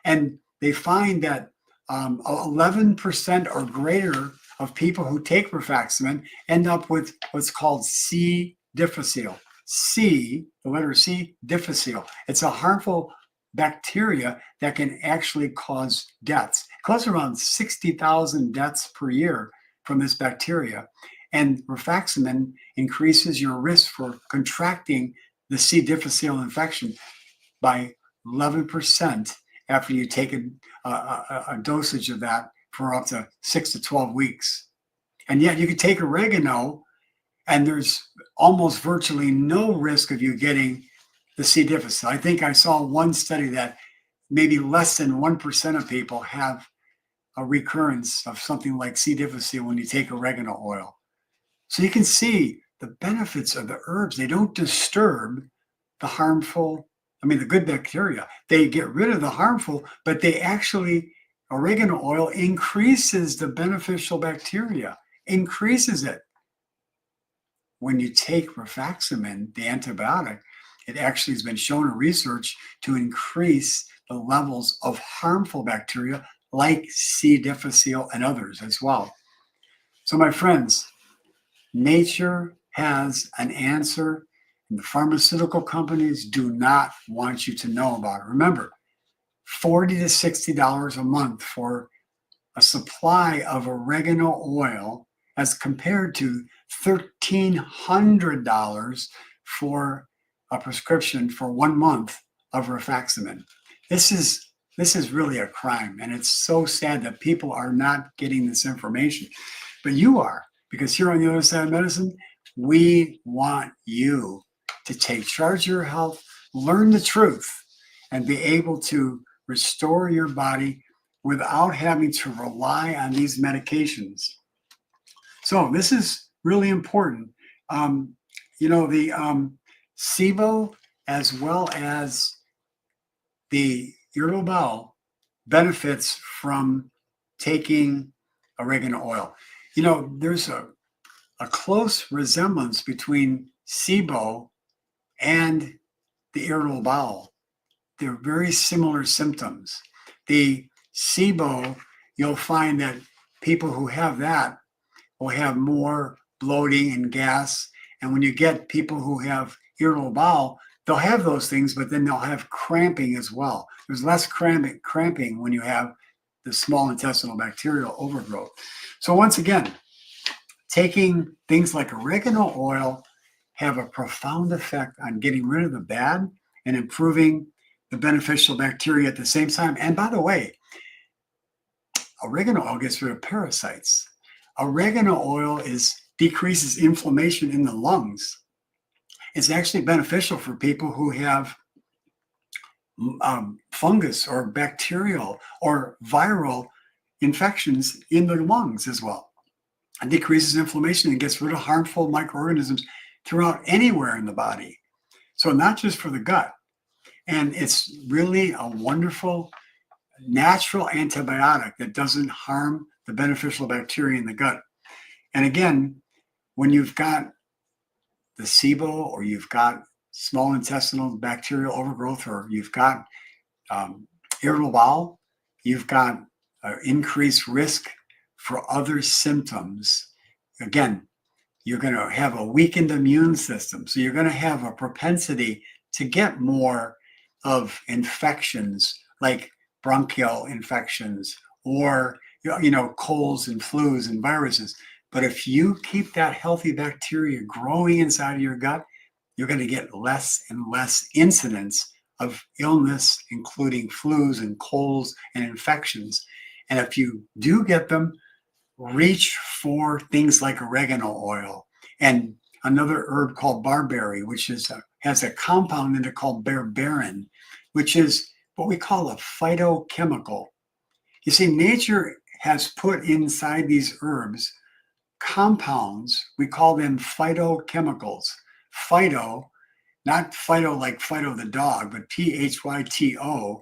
And they find that 11% or greater of people who take rifaximin end up with what's called C. difficile. C, the letter C, difficile. It's a harmful bacteria that can actually cause deaths. It causes around 60,000 deaths per year from this bacteria. And rifaximin increases your risk for contracting the C. difficile infection by 11% after you take a dosage of that for up to 6 to 12 weeks. And yet you could take oregano and there's almost virtually no risk of you getting the C. difficile. I think I saw one study that maybe less than 1% of people have a recurrence of something like C. difficile when you take oregano oil. So you can see the benefits of the herbs. They don't disturb the good bacteria. They get rid of the harmful, but they actually, oregano oil increases the beneficial bacteria, increases it. When you take rifaximin, the antibiotic, it actually has been shown in research to increase the levels of harmful bacteria like C. difficile and others as well. So my friends, nature has an answer, and the pharmaceutical companies do not want you to know about it. Remember, $40 to $60 a month for a supply of oregano oil as compared to $1,300 for a prescription for 1 month of rifaximin. This is really a crime, and it's so sad that people are not getting this information. But you are, because here on the other side of medicine, we want you to take charge of your health, learn the truth, and be able to restore your body without having to rely on these medications. So this is really important. The SIBO as well as the irritable bowel benefits from taking oregano oil. There's a close resemblance between SIBO and the irritable bowel. They're very similar symptoms. The SIBO, you'll find that people who have that will have more bloating and gas. And when you get people who have irritable bowel, they'll have those things, but then they'll have cramping as well. There's less cramping when you have the small intestinal bacterial overgrowth. So once again, taking things like oregano oil have a profound effect on getting rid of the bad and improving the beneficial bacteria at the same time. And by the way, oregano oil gets rid of parasites. Oregano oil decreases inflammation in the lungs. It's actually beneficial for people who have fungus or bacterial or viral infections in the lungs as well. It decreases inflammation and gets rid of harmful microorganisms throughout anywhere in the body. So not just for the gut. And it's really a wonderful natural antibiotic that doesn't harm the beneficial bacteria in the gut. And again, when you've got the SIBO or you've got small intestinal bacterial overgrowth or you've got irritable bowel, you've got increased risk for other symptoms. Again, you're going to have a weakened immune system. So you're going to have a propensity to get more of infections like bronchial infections or colds and flus and viruses. But if you keep that healthy bacteria growing inside of your gut, you're going to get less and less incidence of illness, including flus and colds and infections. And if you do get them, reach for things like oregano oil and another herb called barberry, which has a compound in it called berberin, which is what we call a phytochemical. You see, nature has put inside these herbs compounds. We call them phytochemicals. Phyto, not Fido like Fido the dog, but Phyto,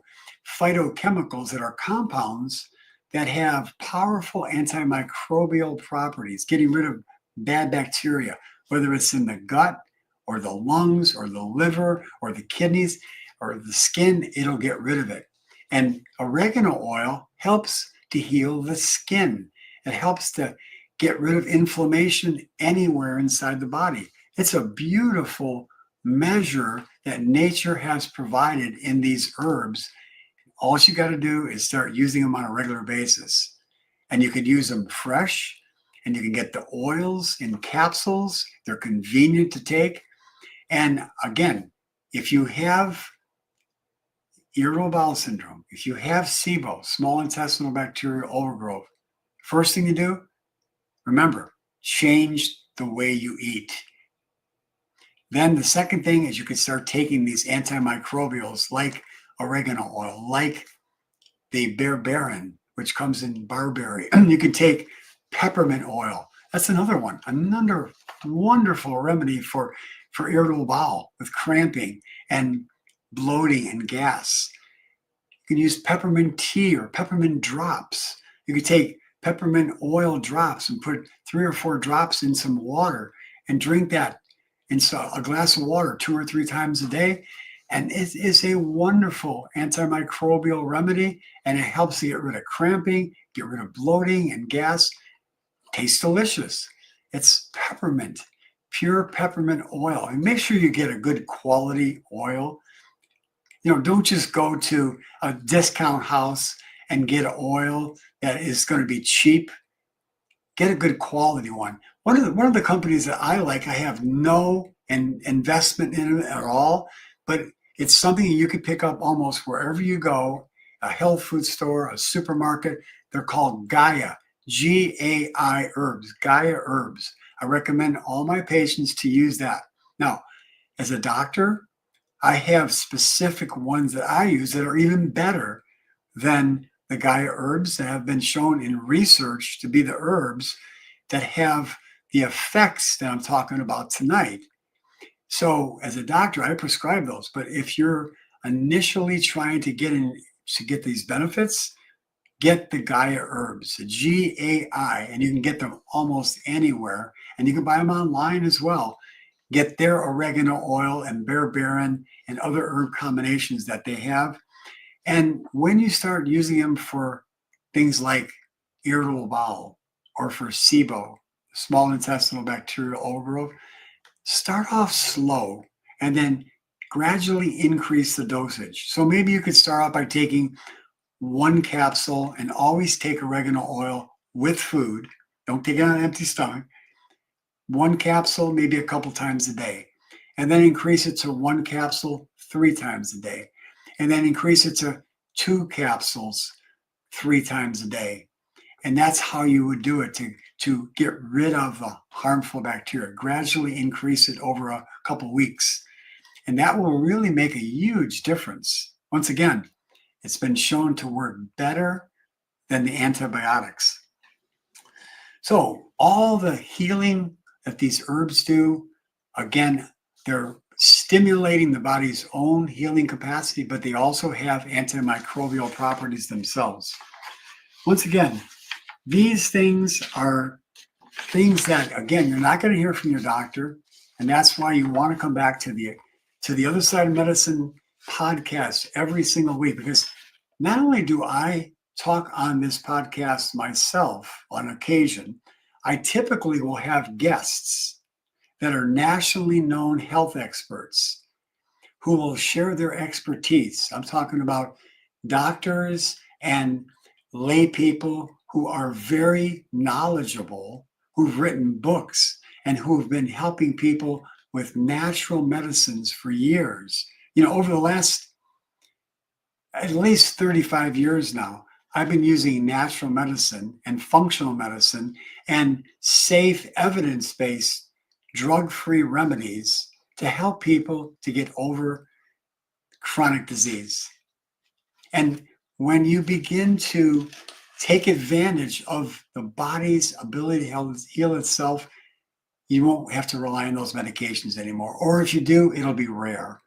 phytochemicals that are compounds that have powerful antimicrobial properties, getting rid of bad bacteria, whether it's in the gut or the lungs or the liver or the kidneys or the skin, it'll get rid of it. And oregano oil helps to heal the skin. It helps to get rid of inflammation anywhere inside the body. It's a beautiful measure that nature has provided in these herbs. All you got to do is start using them on a regular basis. And you could use them fresh, and you can get the oils in capsules. They're convenient to take. And again, if you have irritable bowel syndrome, if you have SIBO, small intestinal bacterial overgrowth, first thing you do, remember, change the way you eat. Then the second thing is you can start taking these antimicrobials like oregano oil, like the berberin, which comes in barberry. You can take peppermint oil. That's another one, another wonderful remedy for irritable bowel with cramping and bloating and gas. You can use peppermint tea or peppermint drops. You can take peppermint oil drops and put 3 or 4 drops in some water and drink that in a glass of water 2 or 3 times a day. And it is a wonderful antimicrobial remedy, and it helps to get rid of cramping, get rid of bloating and gas. Tastes delicious. It's peppermint, pure peppermint oil. And make sure you get a good quality oil. Don't just go to a discount house and get oil that is going to be cheap. Get a good quality one. One of the companies that I like, I have no investment in it at all, but it's something you could pick up almost wherever you go, a health food store, a supermarket. They're called Gaia, G-A-I herbs, Gaia herbs. I recommend all my patients to use that. Now, as a doctor, I have specific ones that I use that are even better than the Gaia herbs that have been shown in research to be the herbs that have the effects that I'm talking about tonight. So as a doctor, I prescribe those. But if you're initially trying to get these benefits, get the Gaia herbs, the G-A-I, and you can get them almost anywhere. And you can buy them online as well. get their oregano oil and berberine and other herb combinations that they have. And when you start using them for things like irritable bowel or for SIBO, small intestinal bacterial overgrowth, start off slow and then gradually increase the dosage. So maybe you could start out by taking one capsule and always take oregano oil with food. Don't take it on an empty stomach. One capsule, maybe a couple times a day. And then increase it to one capsule 3 times a day. And then increase it to 2 capsules 3 times a day. And that's how you would do it to get rid of the harmful bacteria. Gradually increase it over a couple weeks. And that will really make a huge difference. Once again, it's been shown to work better than the antibiotics. So all the healing that these herbs do, again, they're stimulating the body's own healing capacity, but they also have antimicrobial properties themselves. Once again, these things are things that, again, you're not going to hear from your doctor, and that's why you want to come back to the Other Side of Medicine podcast every single week, because not only do I talk on this podcast myself on occasion, I typically will have guests that are nationally known health experts who will share their expertise. I'm talking about doctors and lay people who are very knowledgeable, who've written books and who've been helping people with natural medicines for years. Over the last at least 35 years now, I've been using natural medicine and functional medicine and safe, evidence-based, drug-free remedies to help people to get over chronic disease. And when you begin to take advantage of the body's ability to heal itself, you won't have to rely on those medications anymore. Or if you do, it'll be rare.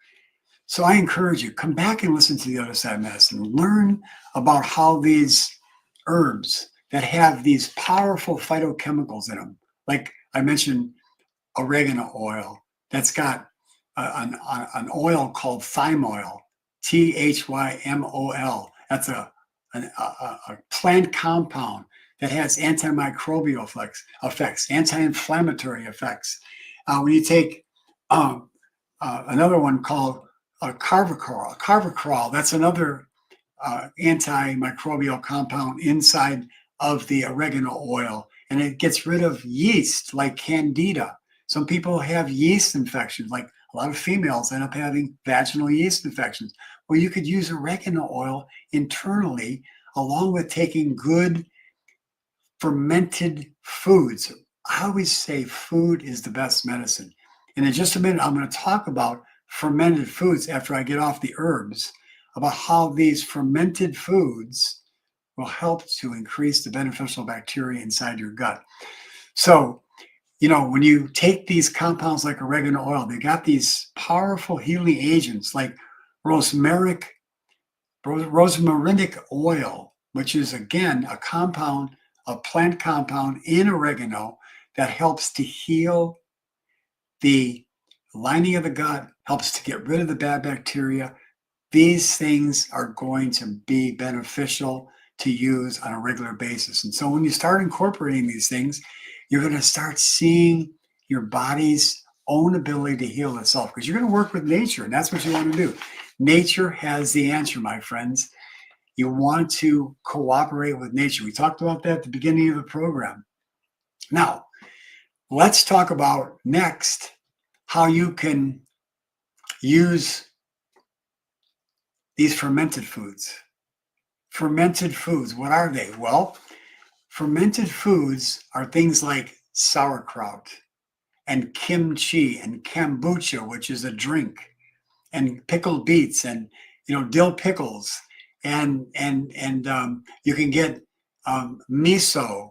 So I encourage you, come back and listen to The Other Side of Medicine. Learn about how these herbs that have these powerful phytochemicals in them, like I mentioned, oregano oil, that's got an oil called thyme oil, THYMOL. That's a plant compound that has antimicrobial effects, anti-inflammatory effects. When you take another one called carvacrol, that's another antimicrobial compound inside of the oregano oil, and it gets rid of yeast like candida. Some people have yeast infections, like a lot of females end up having vaginal yeast infections. Well, you could use oregano oil internally along with taking good fermented foods. I always say food is the best medicine. And in just a minute, I'm going to talk about fermented foods after I get off the herbs, about how these fermented foods will help to increase the beneficial bacteria inside your gut. So, when you take these compounds like oregano oil, they got these powerful healing agents like rosmarinic oil, which is, again, a plant compound in oregano that helps to heal the lining of the gut, helps to get rid of the bad bacteria. These things are going to be beneficial to use on a regular basis. And so when you start incorporating these things, you're going to start seeing your body's own ability to heal itself, because you're going to work with nature, and that's what you want to do. Nature has the answer, my friends. You want to cooperate with nature. We talked about that at the beginning of the program. Now, let's talk about next how you can use these fermented foods. Fermented foods, what are they? Well, fermented foods are things like sauerkraut and kimchi and kombucha, which is a drink, and pickled beets and dill pickles, and you can get miso,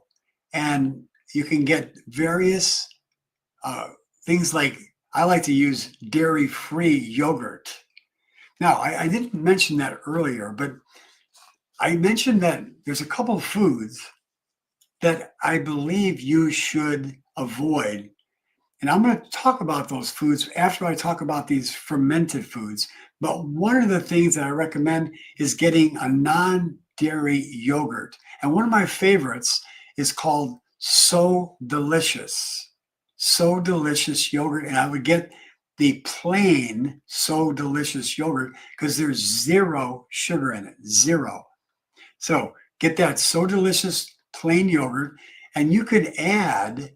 and you can get various things like, I like to use dairy-free yogurt. Now, I didn't mention that earlier, but I mentioned that there's a couple of foods that I believe you should avoid. And I'm going to talk about those foods after I talk about these fermented foods. But one of the things that I recommend is getting a non-dairy yogurt. And one of my favorites is called So Delicious. So Delicious yogurt. And I would get the plain So Delicious yogurt because there's zero sugar in it. Zero. So get that So Delicious plain yogurt. And you could add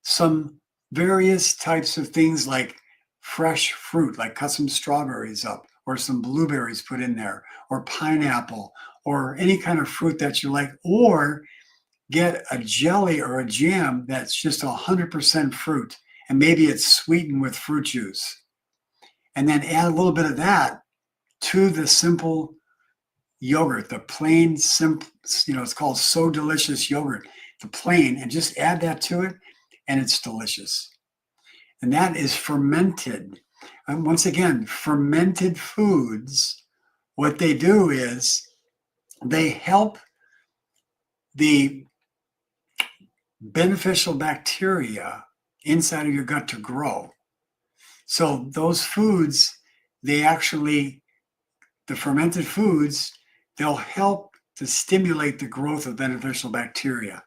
some various types of things like fresh fruit, like cut some strawberries up or some blueberries put in there, or pineapple, or any kind of fruit that you like, or get a jelly or a jam that's just 100% fruit, and maybe it's sweetened with fruit juice. And then add a little bit of that to the simple yogurt, the plain, simple, it's called So Delicious yogurt, the plain, and just add that to it, and it's delicious. And that is fermented. And once again, fermented foods, what they do is they help the beneficial bacteria inside of your gut to grow. So those foods, the fermented foods, they'll help to stimulate the growth of beneficial bacteria.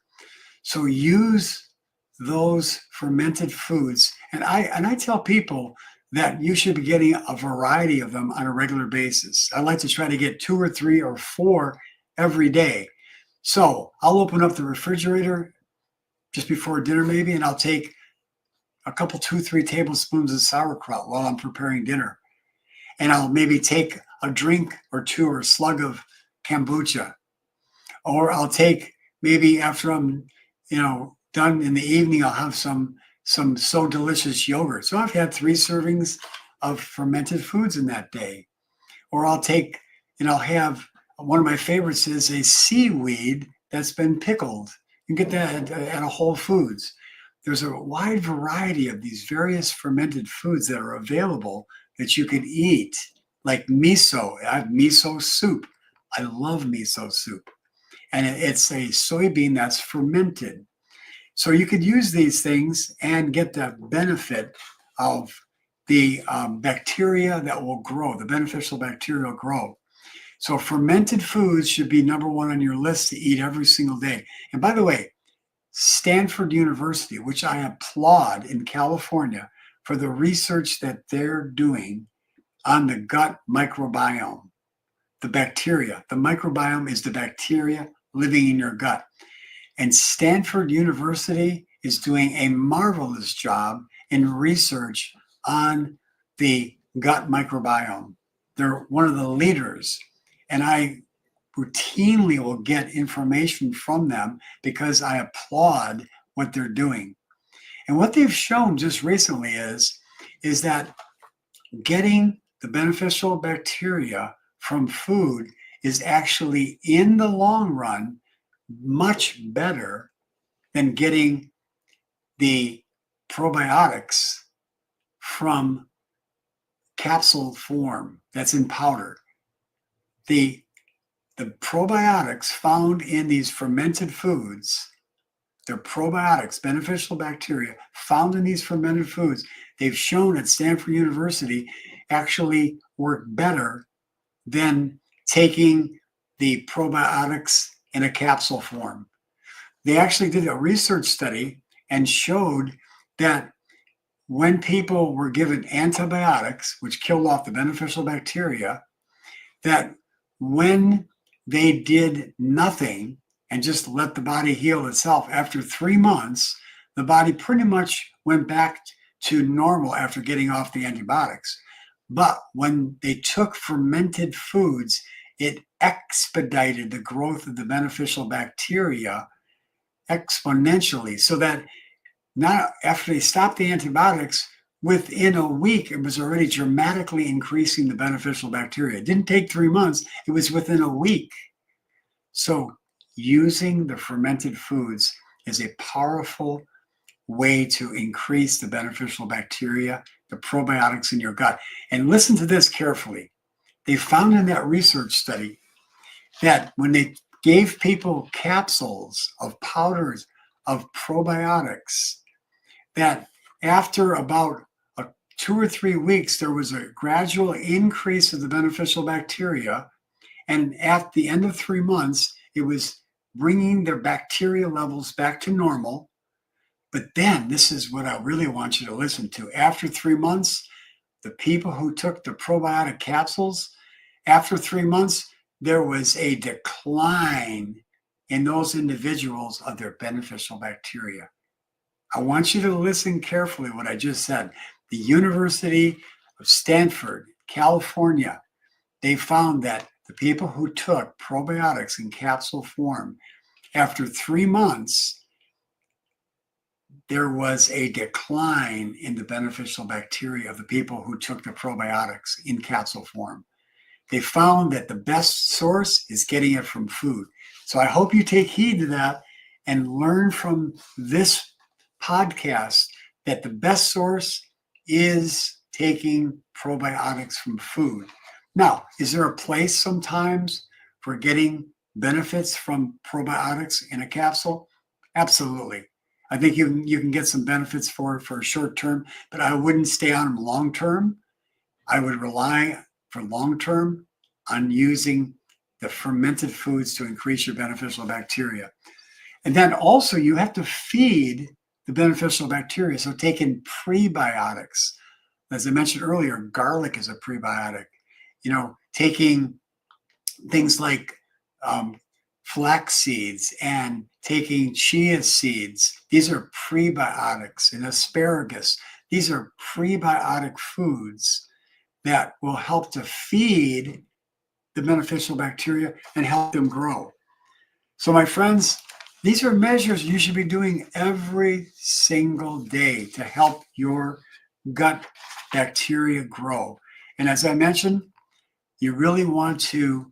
So use those fermented foods. And I tell people that you should be getting a variety of them on a regular basis. I like to try to get 2 or 3 or 4 every day. So I'll open up the refrigerator just before dinner maybe, and I'll take a couple, 2-3 tablespoons of sauerkraut while I'm preparing dinner. And I'll maybe take a drink or 2 or a slug of kombucha. Or I'll take, maybe after I'm, done in the evening, I'll have some So Delicious yogurt. So I've had 3 servings of fermented foods in that day. Or I'll take, I'll have, one of my favorites is a seaweed that's been pickled. You can get that at a Whole Foods. There's a wide variety of these various fermented foods that are available that you can eat, like miso. I have miso soup. I love miso soup. And it's a soybean that's fermented. So you could use these things and get the benefit of the bacteria that will grow, the beneficial bacteria will grow. So fermented foods should be number 1 on your list to eat every single day. And by the way, Stanford University, which I applaud in California for the research that they're doing on the gut microbiome, the bacteria. The microbiome is the bacteria living in your gut. And Stanford University is doing a marvelous job in research on the gut microbiome. They're one of the leaders. And I routinely will get information from them because I applaud what they're doing. And what they've shown just recently is that getting the beneficial bacteria from food is actually, in the long run, much better than getting the probiotics from capsule form that's in powder. The probiotics found in these fermented foods, they're probiotics, beneficial bacteria found in these fermented foods, they've shown at Stanford University actually work better than taking the probiotics in a capsule form. They actually did a research study and showed that when people were given antibiotics, which killed off the beneficial bacteria, that when they did nothing and just let the body heal itself, after 3 months, the body pretty much went back to normal after getting off the antibiotics. But when they took fermented foods, it expedited the growth of the beneficial bacteria exponentially, so that now after they stopped the antibiotics, within a week, it was already dramatically increasing the beneficial bacteria. It didn't take 3 months, it was within a week. So using the fermented foods is a powerful way to increase the beneficial bacteria, the probiotics in your gut. And listen to this carefully. They found in that research study that when they gave people capsules of powders of probiotics, that After about 2 or 3 weeks, there was a gradual increase of the beneficial bacteria. And at the end of 3 months, it was bringing their bacteria levels back to normal. But then, this is what I really want you to listen to. After 3 months, the people who took the probiotic capsules, after 3 months, there was a decline in those individuals of their beneficial bacteria. I want you to listen carefully what I just said. The University of Stanford, California, they found that the people who took probiotics in capsule form, after 3 months, there was a decline in the beneficial bacteria of the people who took the probiotics in capsule form. They found that the best source is getting it from food. So I hope you take heed to that and learn from this podcast that the best source is taking probiotics from food. Now, is there a place sometimes for getting benefits from probiotics in a capsule? Absolutely. I think you can get some benefits for a short term, but I wouldn't stay on them long term. I would rely for long term on using the fermented foods to increase your beneficial bacteria. And then also you have to feed the beneficial bacteria. So taking prebiotics, as I mentioned earlier, garlic is a prebiotic. Taking things like flax seeds and taking chia seeds, these are prebiotics, and asparagus. These are prebiotic foods that will help to feed the beneficial bacteria and help them grow. So my friends, these are measures you should be doing every single day to help your gut bacteria grow. And as I mentioned, you really want to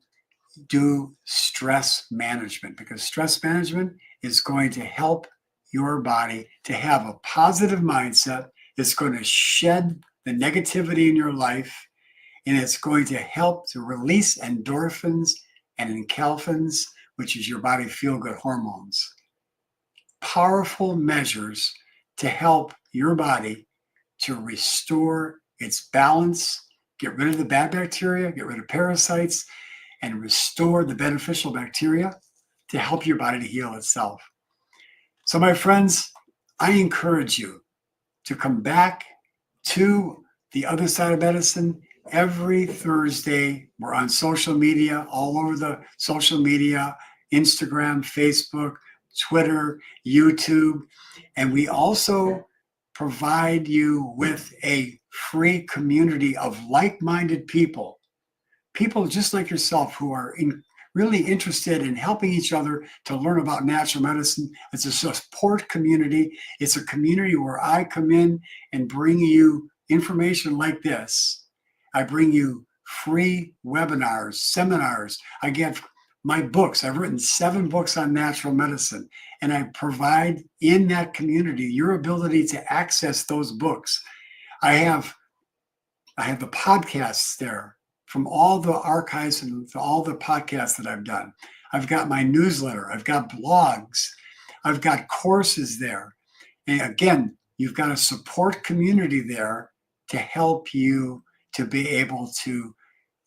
do stress management, because stress management is going to help your body to have a positive mindset. It's going to shed the negativity in your life, and it's going to help to release endorphins and enkephalins, which is your body feel-good hormones. Powerful measures to help your body to restore its balance, get rid of the bad bacteria, get rid of parasites, and restore the beneficial bacteria to help your body to heal itself. So my friends, I encourage you to come back to the other side of medicine every Thursday. We're on social media, all over the social media, Instagram, Facebook, Twitter, YouTube, and we also provide you with a free community of like-minded people just like yourself who are really interested in helping each other to learn about natural medicine. It's a support community. It's a community where I come in and bring you information like this. I bring you free webinars, seminars. I get my books. I've written 7 books on natural medicine, and I provide in that community your ability to access those books. I have the podcasts there from all the archives and all the podcasts that I've done. I've got my newsletter. I've got blogs. I've got courses there. And again, you've got a support community there to help you to be able to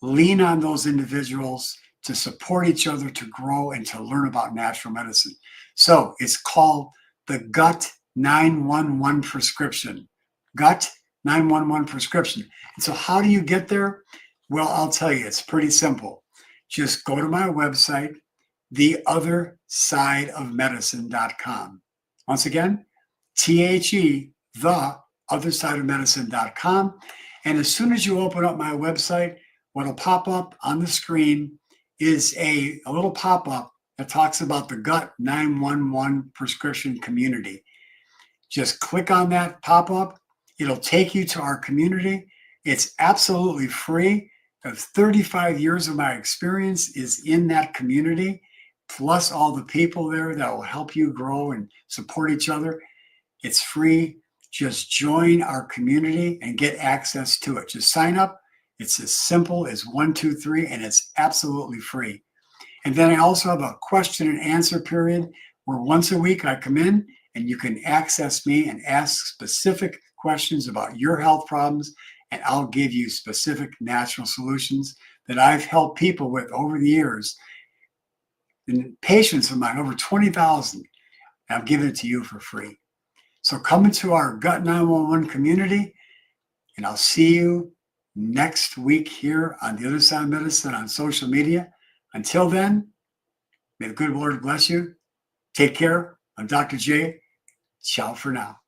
lean on those individuals, to support each other, to grow, and to learn about natural medicine. So it's called the Gut 911 Prescription. Gut 911 Prescription. And so how do you get there? Well, I'll tell you, it's pretty simple. Just go to my website, theothersideofmedicine.com. Once again, THE, theothersideofmedicine.com. And as soon as you open up my website, what'll pop up on the screen is a little pop-up that talks about the Gut 911 Prescription Community. Just click on that pop-up. It'll take you to our community. It's absolutely free. 35 years of my experience is in that community, plus all the people there that will help you grow and support each other. It's free. Just join our community and get access to it. Just sign up. It's as simple as 1, 2, 3, and it's absolutely free. And then I also have a question and answer period where once a week I come in and you can access me and ask specific questions about your health problems, and I'll give you specific natural solutions that I've helped people with over the years. And patients of mine, over 20,000, and I've given it to you for free. So come into our Gut 911 community, and I'll see you next week here on the other side of medicine on social media. Until then, may the good Lord bless you. Take care. I'm Dr. J. Ciao for now.